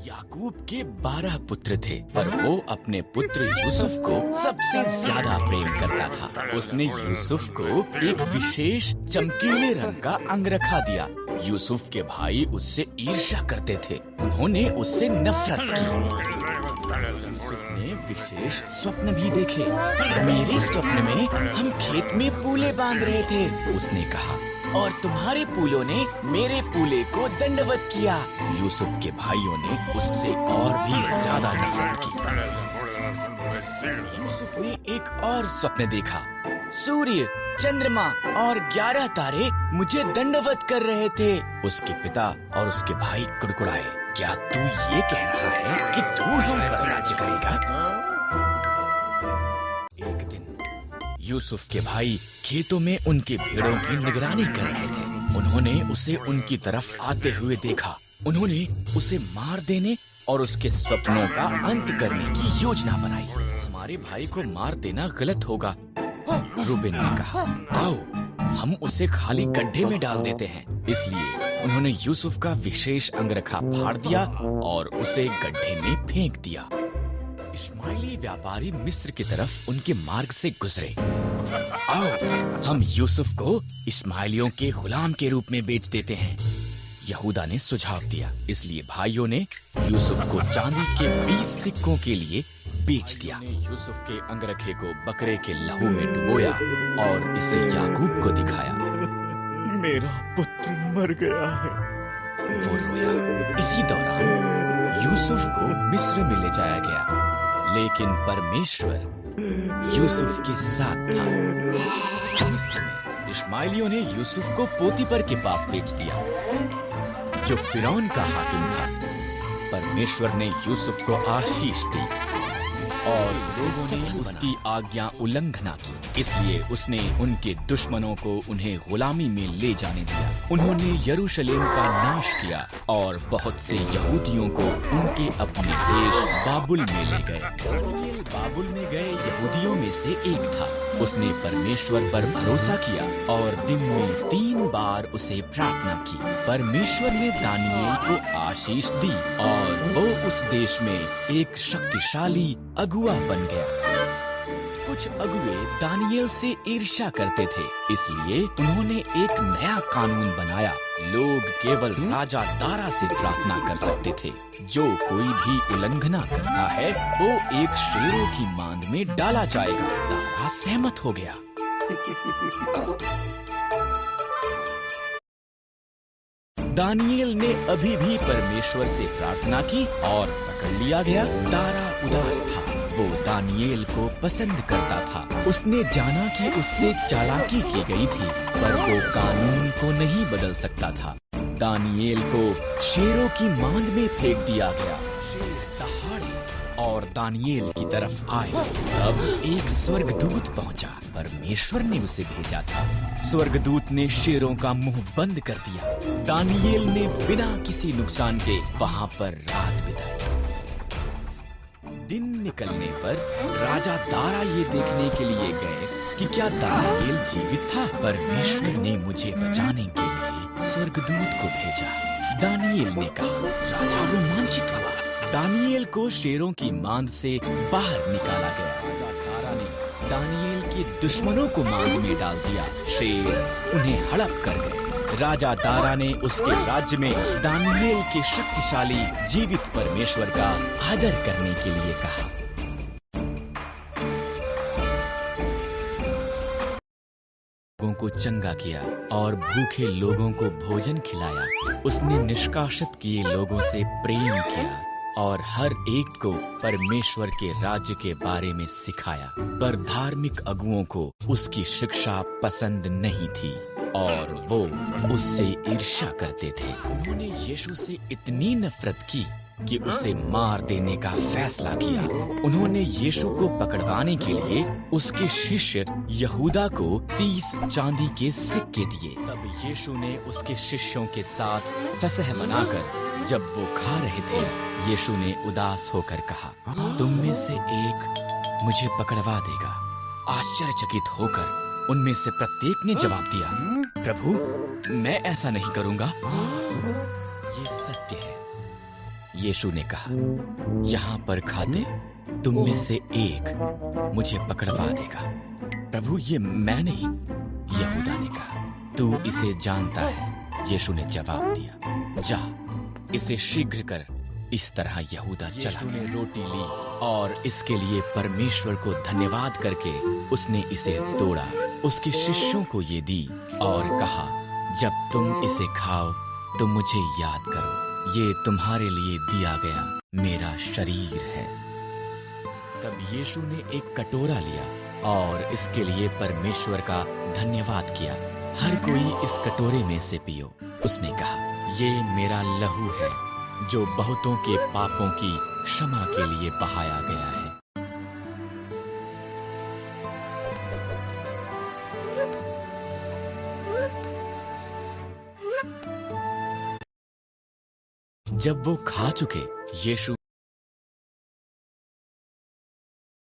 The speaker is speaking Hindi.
याकूब के 12 पुत्र थे, पर वो अपने पुत्र यूसुफ को सबसे ज्यादा प्रेम करता था। उसने यूसुफ को एक विशेष चमकीले रंग का अंगरखा दिया। यूसुफ के भाई उससे ईर्ष्या करते थे, उन्होंने उससे नफरत की। यूसुफ ने विशेष स्वप्न भी देखे। मेरे स्वप्न में हम खेत में पूले बांध रहे थे, उसने कहा, और तुम्हारे पूलों ने मेरे पूले को दंडवत किया। यूसुफ के भाइयों ने उससे और भी ज्यादा नफरत की। यूसुफ ने एक और स्वप्न देखा। सूर्य, चंद्रमा और 11 तारे मुझे दंडवत कर रहे थे। उसके पिता और उसके भाई कुड़कुड़ाए, क्या तू ये कह रहा है कि तू हम पर राज्य करेगा? एक दिन यूसुफ के भाई खेतों में उनके भेड़ों की निगरानी कर रहे थे। उन्होंने उसे उनकी तरफ आते हुए देखा। उन्होंने उसे मार देने और उसके सपनों का अंत करने की योजना बनाई। हमारे भाई को मार देना गलत होगा, रूबेन ने कहा। आओ हम उसे खाली गड्ढे में डाल देते हैं। इसलिए उन्होंने यूसुफ का विशेष अंगरखा फाड़ दिया और उसे गड्ढे में फेंक दिया। इश्माइली व्यापारी मिस्र की तरफ उनके मार्ग से गुजरे। आओ हम यूसुफ को इश्माइलियों के गुलाम के रूप में बेच देते हैं, यहूदा ने सुझाव दिया। इसलिए भाइयों ने यूसुफ को चांदी के 20 सिक्कों के लिए बेच दिया। यूसुफ के अंगरखे को बकरे के लहू में डुबोया और इसे याकूब को दिखाया। मेरा पुत्र मर गया है, वो रोया। इसी दौरान यूसुफ को मिस्र में ले जाया गया, लेकिन परमेश्वर यूसुफ के साथ था। मिस्र में इश्माइलियों ने यूसुफ को पोतीपर के पास बेच दिया, जो फिरौन का हाकिम था। परमेश्वर ने यूसुफ को आशीष दी और उसकी आज्ञा उल्लंघना की। इसलिए उसने उनके दुश्मनों को उन्हें गुलामी में ले जाने दिया। उन्होंने यरूशलेम का नाश किया और बहुत से यहूदियों को उनके अपने देश बाबुल में ले गए। दानियेल बाबुल में गए यहूदियों में से एक था। उसने परमेश्वर पर भरोसा किया और दिन में 3 बार उसे प्रार्थना की। परमेश्वर ने दानियेल को आशीष दी और वो उस देश में एक शक्तिशाली अगुआ बन गया। कुछ अगुए दानियेल से ईर्ष्या करते थे, इसलिए उन्होंने एक नया कानून बनाया। लोग केवल राजा दारा से प्रार्थना कर सकते थे। जो कोई भी उल्लंघना करता है वो एक शेरों की मांद में डाला जाएगा। दारा सहमत हो गया। दानियेल ने अभी भी परमेश्वर से प्रार्थना की और पकड़ लिया गया। दारा उदास था, वो दानियेल को पसंद करता था। उसने जाना कि उससे चालाकी की गई थी, पर वो कानून को नहीं बदल सकता था। दानियेल को शेरों की मांद में फेंक दिया गया। शेर दहाड़े और दानियेल की तरफ आए। तब एक स्वर्गदूत पहुंचा। परमेश्वर ने उसे भेजा था। स्वर्गदूत ने शेरों का मुंह बंद कर दिया। दानियेल ने बिना किसी नुकसान के वहां पर रात बिताई। दिन निकलने पर राजा दारा ये देखने के लिए गए कि क्या दानियेल जीवित था। परमेश्वर ने मुझे बचाने के लिए स्वर्गदूत को भेजा, दानियेल ने कहा। राजा रोमांचित हुआ। दानियेल को शेरों की मांद से बाहर निकाला गया। राजा दारा ने दानियेल के दुश्मनों को मांद में डाल दिया। शेर उन्हें हड़प कर गए। राजा दारा ने उसके राज्य में दानियेल के शक्तिशाली जीवित परमेश्वर का आदर करने के लिए कहा। लोगों को चंगा किया और भूखे लोगों को भोजन खिलाया। उसने निष्कासित किए लोगों से प्रेम किया और हर एक को परमेश्वर के राज्य के बारे में सिखाया। पर धार्मिक अगुओं को उसकी शिक्षा पसंद नहीं थी और वो उससे ईर्ष्या करते थे। उन्होंने यीशु से इतनी नफरत की कि उसे मार देने का फैसला किया। उन्होंने यीशु को पकड़वाने के लिए उसके शिष्य यहूदा को 30 चांदी के सिक्के दिए। तब यीशु ने उसके शिष्यों के साथ फसह मनाकर जब वो खा रहे थे, यीशु ने उदास होकर कहा, तुम में से एक मुझे पकड़वा देगा। आश्चर्यचकित होकर उनमें से प्रत्येक ने जवाब दिया, प्रभु, मैं ऐसा नहीं करूंगा। ये सत्य है, यीशु ने कहा, यहाँ पर खाते तुम में से एक मुझे पकड़वा देगा। प्रभु, ये मैं नहीं, यहूदा ने कहा। तू इसे जानता है, यीशु ने जवाब दिया। जा, इसे शीघ्र कर। इस तरह यहूदा चला। यीशु ने रोटी ली और इसके लिए परमेश्वर को धन्यवाद करके उसने इसे तोड़ा, उसके शिष्यों को ये दी और कहा, जब तुम इसे खाओ तो मुझे याद करो, ये तुम्हारे लिए दिया गया मेरा शरीर है। तब यीशु ने एक कटोरा लिया और इसके लिए परमेश्वर का धन्यवाद किया। हर कोई इस कटोरे में से पियो, उसने कहा। ये मेरा लहू है जो बहुतों के पापों की क्षमा के लिए बहाया गया है। जब वो खा चुके, यीशु